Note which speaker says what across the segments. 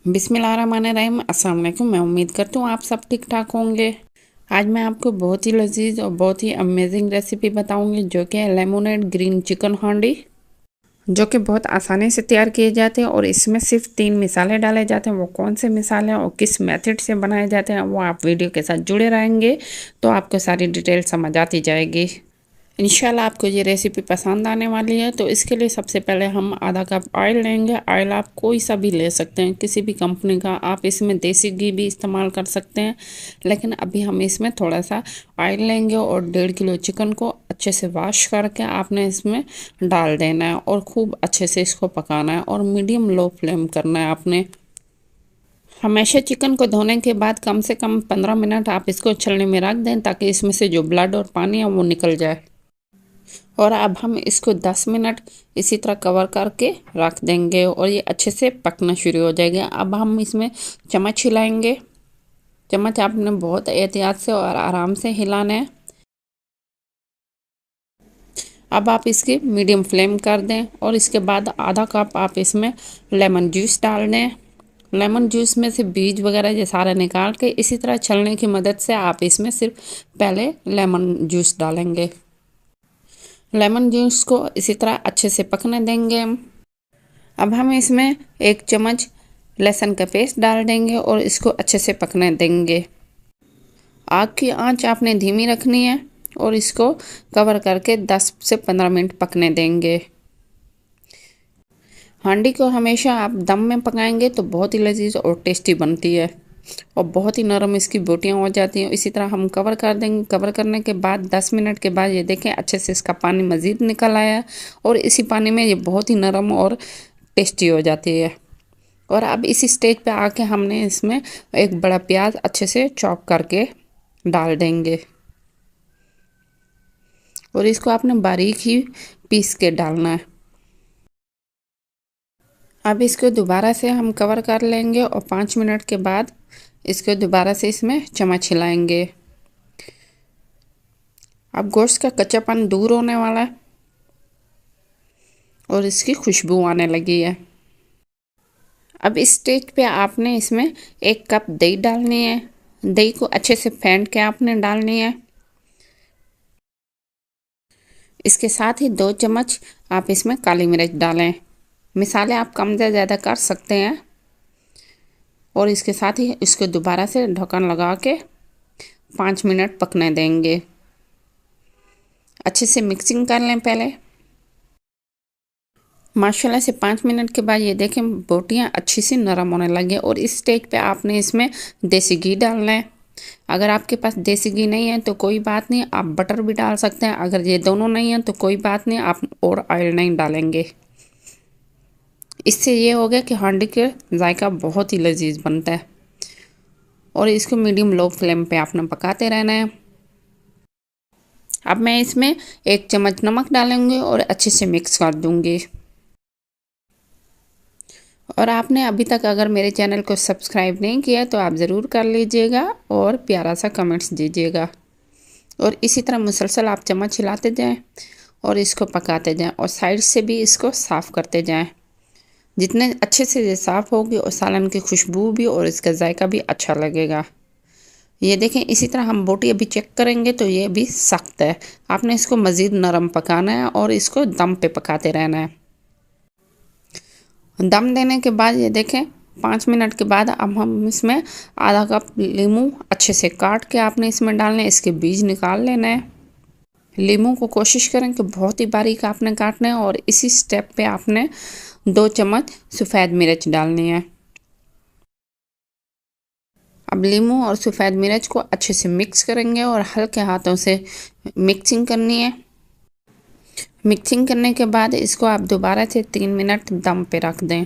Speaker 1: बिस्मिल्लाहिर्रहमानिर्रहीम। अस्सलाम वालेकुम। मैं उम्मीद करती हूँ आप सब ठीक ठाक होंगे। आज मैं आपको बहुत ही लजीज और बहुत ही अमेजिंग रेसिपी बताऊंगी जो कि है लेमोनेड ग्रीन चिकन हांडी, जो कि बहुत आसानी से तैयार किए जाते हैं और इसमें सिर्फ 3 मिसाले डाले जाते हैं। वो कौन से मिसाले हैं और किस मेथड से बनाए जाते हैं वो आप वीडियो के साथ जुड़े रहेंगे तो आपको सारी डिटेल समझ आती जाएगी। इंशाल्लाह आपको ये रेसिपी पसंद आने वाली है। तो इसके लिए सबसे पहले हम आधा कप ऑयल लेंगे। ऑयल आप कोई सा भी ले सकते हैं, किसी भी कंपनी का। आप इसमें देसी घी भी इस्तेमाल कर सकते हैं, लेकिन अभी हम इसमें थोड़ा सा ऑयल लेंगे और 1.5 किलो चिकन को अच्छे से वॉश करके आपने इसमें डाल देना है और खूब अच्छे से इसको पकाना है और मीडियम लो फ्लेम करना है आपने। हमेशा चिकन को धोने के बाद कम से कम 15 मिनट आप इसको छलनी में रख दें ताकि इसमें से जो ब्लड और पानी है वो निकल जाए। और अब हम इसको 10 मिनट इसी तरह कवर करके रख देंगे और ये अच्छे से पकना शुरू हो जाएगा। अब हम इसमें चम्मच हिलाएंगे। चम्मच आपने बहुत एहतियात से और आराम से हिलाना है। अब आप इसकी मीडियम फ्लेम कर दें और इसके बाद आधा कप आप इसमें लेमन जूस डाल दें। लेमन जूस में से बीज वगैरह ये सारा निकाल के इसी तरह छलने की मदद से आप इसमें सिर्फ पहले लेमन जूस डालेंगे। लेमन जूस को इसी तरह अच्छे से पकने देंगे। अब हम इसमें 1 चम्मच लहसुन का पेस्ट डाल देंगे और इसको अच्छे से पकने देंगे। आग की आंच आपने धीमी रखनी है और इसको कवर करके 10 से 15 मिनट पकने देंगे। हांडी को हमेशा आप दम में पकाएंगे तो बहुत ही लजीज और टेस्टी बनती है और बहुत ही नरम इसकी बोटियाँ हो जाती हैं। इसी तरह हम कवर कर देंगे। कवर करने के बाद 10 मिनट के बाद ये देखें अच्छे से इसका पानी मज़ीद निकल आया और इसी पानी में ये बहुत ही नरम और टेस्टी हो जाती है। और अब इसी स्टेज पे आके हमने इसमें एक बड़ा प्याज अच्छे से चॉप करके डाल देंगे और इसको आपने बारीक ही पीस के डालना है। अब इसको दोबारा से हम कवर कर लेंगे और 5 मिनट के बाद इसको दोबारा से इसमें चम्मच हिलाएंगे। अब गोश्त का कच्चापन दूर होने वाला है और इसकी खुशबू आने लगी है। अब इस स्टेज पे आपने इसमें 1 कप दही डालनी है। दही को अच्छे से फेंट के आपने डालनी है। इसके साथ ही 2 चम्मच आप इसमें काली मिर्च डालें। मिसाले आप कम या ज़्यादा कर सकते हैं। और इसके साथ ही इसको दोबारा से ढक्कन लगा के 5 मिनट पकने देंगे। अच्छे से मिक्सिंग कर लें पहले। माशाल्लाह से 5 मिनट के बाद ये देखें बोटियाँ अच्छी सी नरम होने लगी और इस स्टेज पे आपने इसमें देसी घी डालना है। अगर आपके पास देसी घी नहीं है तो कोई बात नहीं, आप बटर भी डाल सकते हैं। अगर ये दोनों नहीं है तो कोई बात नहीं, आप और ऑयल नहीं डालेंगे। इससे ये हो गया कि हांडी के जायका बहुत ही लजीज बनता है और इसको मीडियम लो फ्लेम पे आपने पकाते रहना है। अब मैं इसमें 1 चम्मच नमक डालूंगी और अच्छे से मिक्स कर दूंगी। और आपने अभी तक अगर मेरे चैनल को सब्सक्राइब नहीं किया तो आप ज़रूर कर लीजिएगा और प्यारा सा कमेंट्स दीजिएगा। और इसी तरह मुसलसल आप चम्मच हिलाते जाएं और इसको पकाते जाएं और साइड से भी इसको साफ़ करते जाएं। जितने अच्छे से ये साफ़ होगी और सालन की खुशबू भी और इसका जायका भी अच्छा लगेगा। ये देखें इसी तरह हम बोटी अभी चेक करेंगे तो ये भी सख्त है। आपने इसको मज़ीद नरम पकाना है और इसको दम पे पकाते रहना है। दम देने के बाद ये देखें 5 मिनट के बाद अब हम इसमें आधा कप लीमू अच्छे से काट के आपने इसमें डालना है। इसके बीज निकाल लेना है। लीमू को कोशिश करें कि बहुत ही बारीक आपने काटना है। और इसी स्टेप पे आपने 2 चम्मच सफ़ेद मिर्च डालनी है। अब लीमू और सफ़ेद मिर्च को अच्छे से मिक्स करेंगे और हल्के हाथों से मिक्सिंग करनी है। मिक्सिंग करने के बाद इसको आप दोबारा से 3 मिनट दम पे रख दें।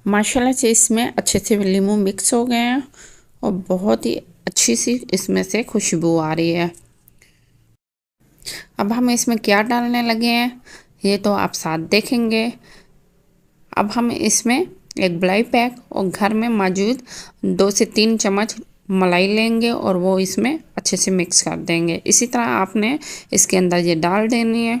Speaker 1: माशाल्लाह से इसमें अच्छे से लीमू मिक्स हो गए हैं और बहुत ही अच्छी सी इसमें से खुशबू आ रही है। अब हम इसमें क्या डालने लगे हैं ये तो आप साथ देखेंगे। अब हम इसमें एक मलाई पैक और घर में मौजूद 2 से 3 चम्मच मलाई लेंगे और वो इसमें अच्छे से मिक्स कर देंगे। इसी तरह आपने इसके अंदर ये डाल देनी है